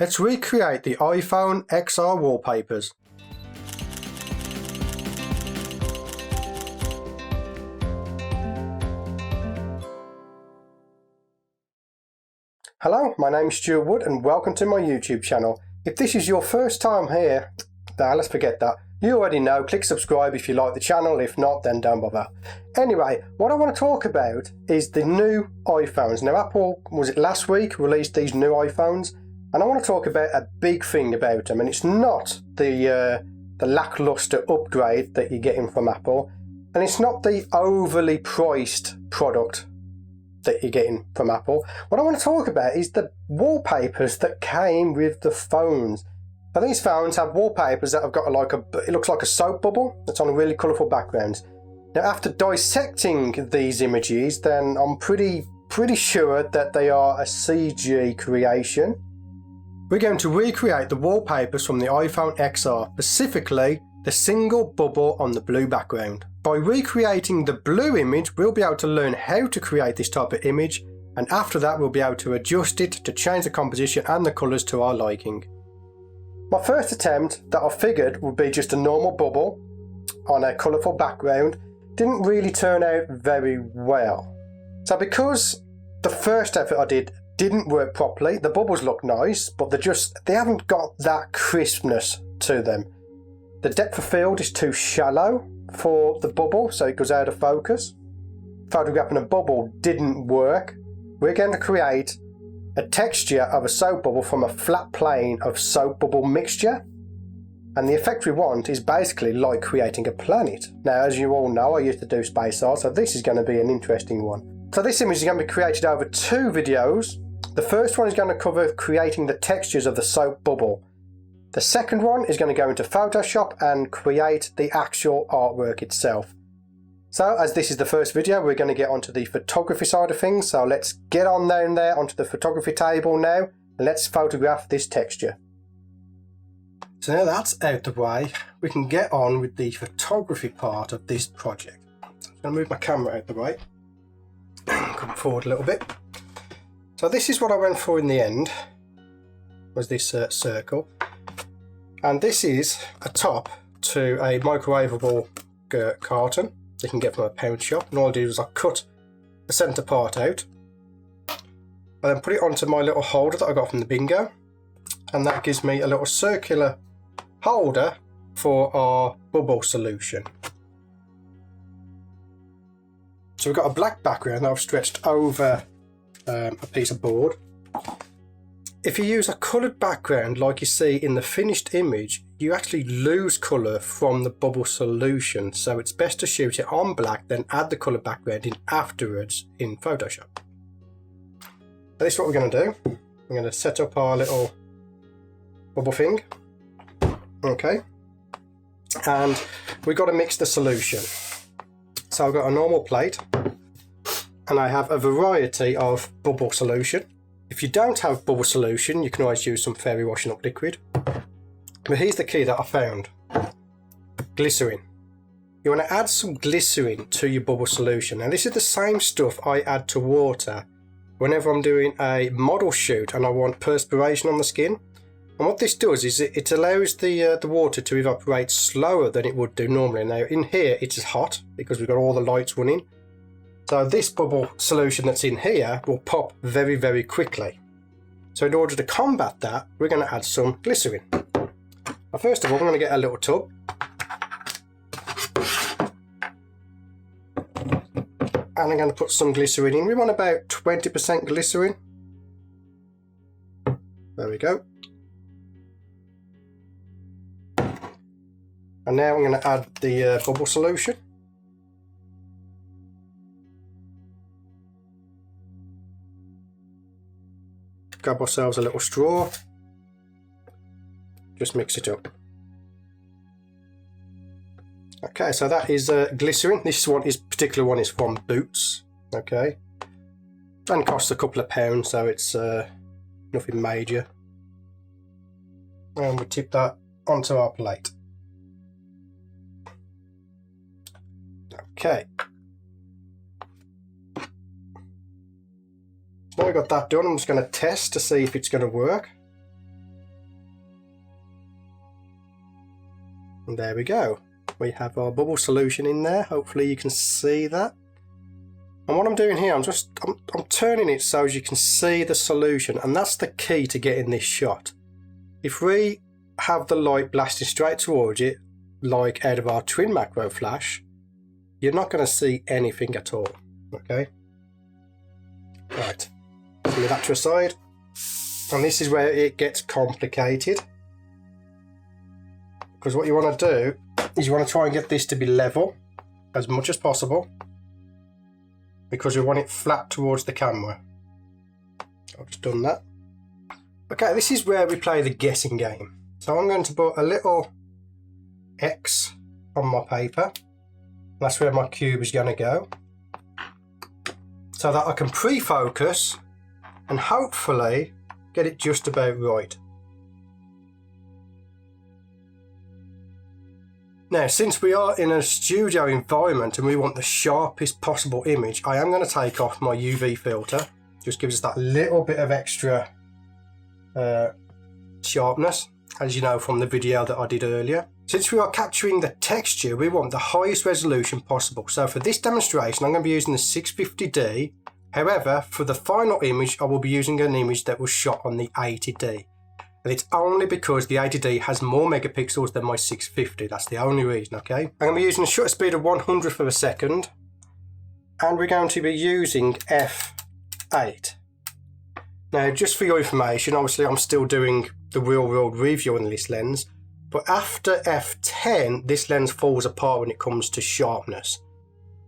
Let's recreate the iPhone XR wallpapers. Hello, my name is Stuart Wood and welcome to my YouTube channel. If this is your first time here, let's forget that. You already know, click subscribe if you like the channel, if not then don't bother. Anyway, what I want to talk about is the new iPhones. Now Apple, was it last week, released these new iPhones, and I want to talk about a big thing about them, and it's not the lackluster upgrade that you're getting from Apple, and it's not the overly priced product that you're getting from Apple. What I want to talk about is the wallpapers that came with the phones. Now these phones have wallpapers that have got it looks like a soap bubble that's on a really colourful background. Now after dissecting these images, then I'm pretty sure that they are a CG creation. We're going to recreate the wallpapers from the iPhone XR, specifically the single bubble on the blue background. By recreating the blue image, we'll be able to learn how to create this type of image, and after that we'll be able to adjust it to change the composition and the colours to our liking. My first attempt that I figured would be just a normal bubble on a colourful background didn't really turn out very well. So because the first effort I didn't work properly, the bubbles look nice, but they haven't got that crispness to them. The depth of field is too shallow for the bubble, so it goes out of focus. Photographing a bubble didn't work. We're going to create a texture of a soap bubble from a flat plane of soap bubble mixture, and the effect we want is basically like creating a planet. Now as you all know, I used to do space art, so this is going to be an interesting one. So this image is going to be created over 2 videos. The first one is going to cover creating the textures of the soap bubble. The second one is going to go into Photoshop and create the actual artwork itself. So as this is the first video, we're going to get onto the photography side of things. So let's get on down there onto the photography table now, and let's photograph this texture. So now that's out the way, we can get on with the photography part of this project. So I'm going to move my camera out the way, come forward a little bit. So this is what I went for in the end, was this circle. And this is a top to a microwavable carton you can get from a pound shop, and all I do is I cut the centre part out and then put it onto my little holder that I got from the bingo, and that gives me a little circular holder for our bubble solution. So we've got a black background that I've stretched over a piece of board. If you use a coloured background like you see in the finished image, you actually lose colour from the bubble solution, so it's best to shoot it on black, then add the coloured background in afterwards in Photoshop. This is what we're going to do. We're going to set up our little bubble thing. Okay. And we've got to mix the solution. So I've got a normal plate and I have a variety of bubble solution. If you don't have bubble solution, you can always use some fairy washing up liquid. But here's the key that I found. Glycerin. You want to add some glycerin to your bubble solution. Now this is the same stuff I add to water whenever I'm doing a model shoot and I want perspiration on the skin. And what this does is it allows the water to evaporate slower than it would do normally. Now in here it is hot because we've got all the lights running. So this bubble solution that's in here will pop very, very quickly. So in order to combat that, we're going to add some glycerin. Now first of all, I'm going to get a little tub. And I'm going to put some glycerin in. We want about 20% glycerin. There we go. And now I'm going to add the bubble solution. Grab ourselves a little straw, just mix it up. Okay, so that is glycerin. This particular one is from Boots. Okay, and costs a couple of pounds, so it's nothing major. And we tip that onto our plate. Okay. Now we've got that done, I'm just going to test to see if it's going to work. And there we go. We have our bubble solution in there. Hopefully you can see that. And what I'm doing here, I'm turning it so as you can see the solution, and that's the key to getting this shot. If we have the light blasting straight towards it, like out of our twin macro flash, you're not going to see anything at all. Okay? Right. Move that to a side. And this is where it gets complicated. Because what you want to do is you want to try and get this to be level as much as possible, because we want it flat towards the camera. I've just done that. Okay, this is where we play the guessing game. So I'm going to put a little X on my paper. That's where my cube is going to go, so that I can pre-focus and hopefully get it just about right. Now, since we are in a studio environment and we want the sharpest possible image, I am going to take off my UV filter. Just gives us that little bit of extra sharpness, as you know from the video that I did earlier. Since we are capturing the texture, we want the highest resolution possible. So for this demonstration, I'm going to be using the 650D. However, for the final image, I will be using an image that was shot on the 80D. And it's only because the 80D has more megapixels than my 650. That's the only reason, okay? I'm going to be using a shutter speed of 100th of a second. And we're going to be using f8. Now, just for your information, obviously I'm still doing the real world review on this lens. But after f10, this lens falls apart when it comes to sharpness.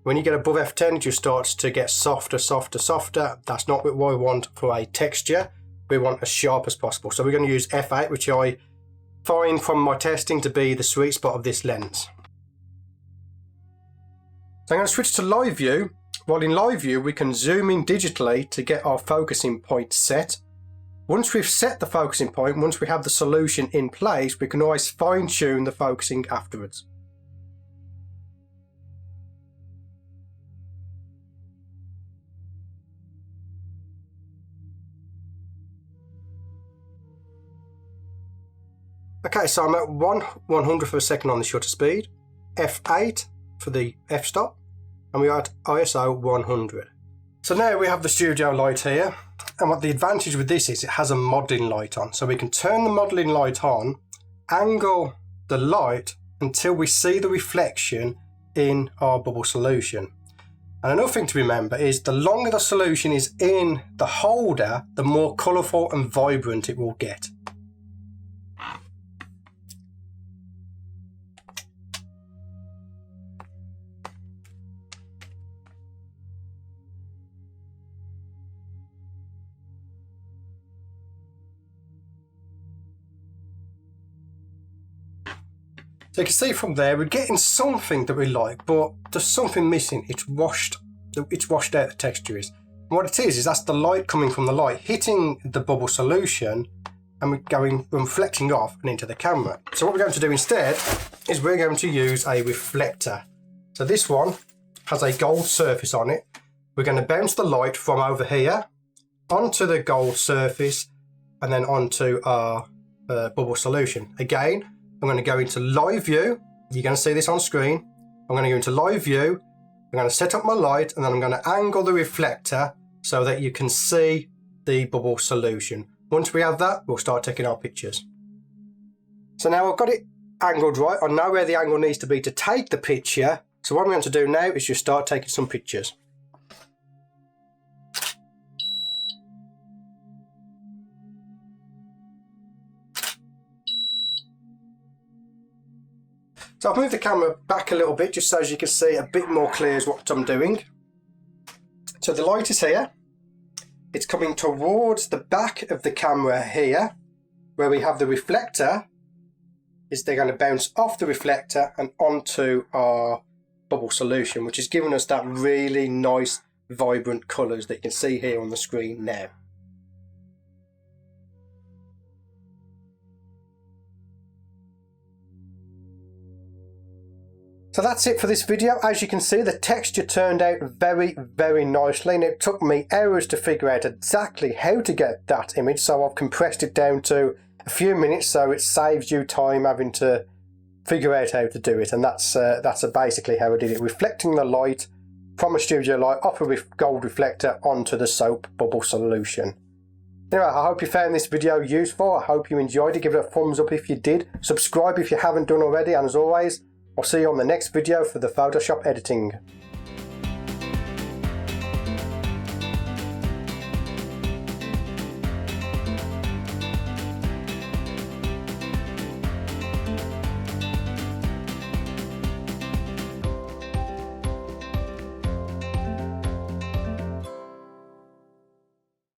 When you get above f10, it just starts to get softer, softer, softer. That's not what I want for a texture. We want as sharp as possible. So we're going to use f8, which I find from my testing to be the sweet spot of this lens. So I'm going to switch to live view. While in live view, we can zoom in digitally to get our focusing point set. Once we've set the focusing point, once we have the solution in place, we can always fine tune the focusing afterwards. Okay, so I'm at 1/100th of a second on the shutter speed, f8 for the f-stop, and we are at ISO 100. So now we have the studio light here, and what the advantage with this is it has a modelling light on. So we can turn the modelling light on, angle the light until we see the reflection in our bubble solution. And another thing to remember is the longer the solution is in the holder, the more colourful and vibrant it will get. So you can see from there we're getting something that we like, but there's something missing. It's washed out, the texture is. And what it is that's the light coming from the light hitting the bubble solution and we're reflecting off and into the camera. So what we're going to do instead is we're going to use a reflector. So this one has a gold surface on it. We're going to bounce the light from over here onto the gold surface and then onto our bubble solution. Again, I'm going to go into live view. You're going to see this on screen. I'm going to go into live view. I'm going to set up my light and then I'm going to angle the reflector so that you can see the bubble solution. Once we have that, we'll start taking our pictures. So now I've got it angled right. I know where the angle needs to be to take the picture. So what I'm going to do now is just start taking some pictures. So I've moved the camera back a little bit just so as you can see a bit more clear as what I'm doing. So the light is here. It's coming towards the back of the camera here, where we have the reflector. They're going to bounce off the reflector and onto our bubble solution, which is giving us that really nice, vibrant colours that you can see here on the screen now. So that's it for this video. As you can see, the texture turned out very, very nicely, and it took me hours to figure out exactly how to get that image, so I've compressed it down to a few minutes so it saves you time having to figure out how to do it, and that's basically how I did it, reflecting the light from a studio light off a gold reflector onto the soap bubble solution. Anyway, I hope you found this video useful. I hope you enjoyed it. Give it a thumbs up if you did. Subscribe if you haven't done already, and as always, I'll see you on the next video for the Photoshop editing.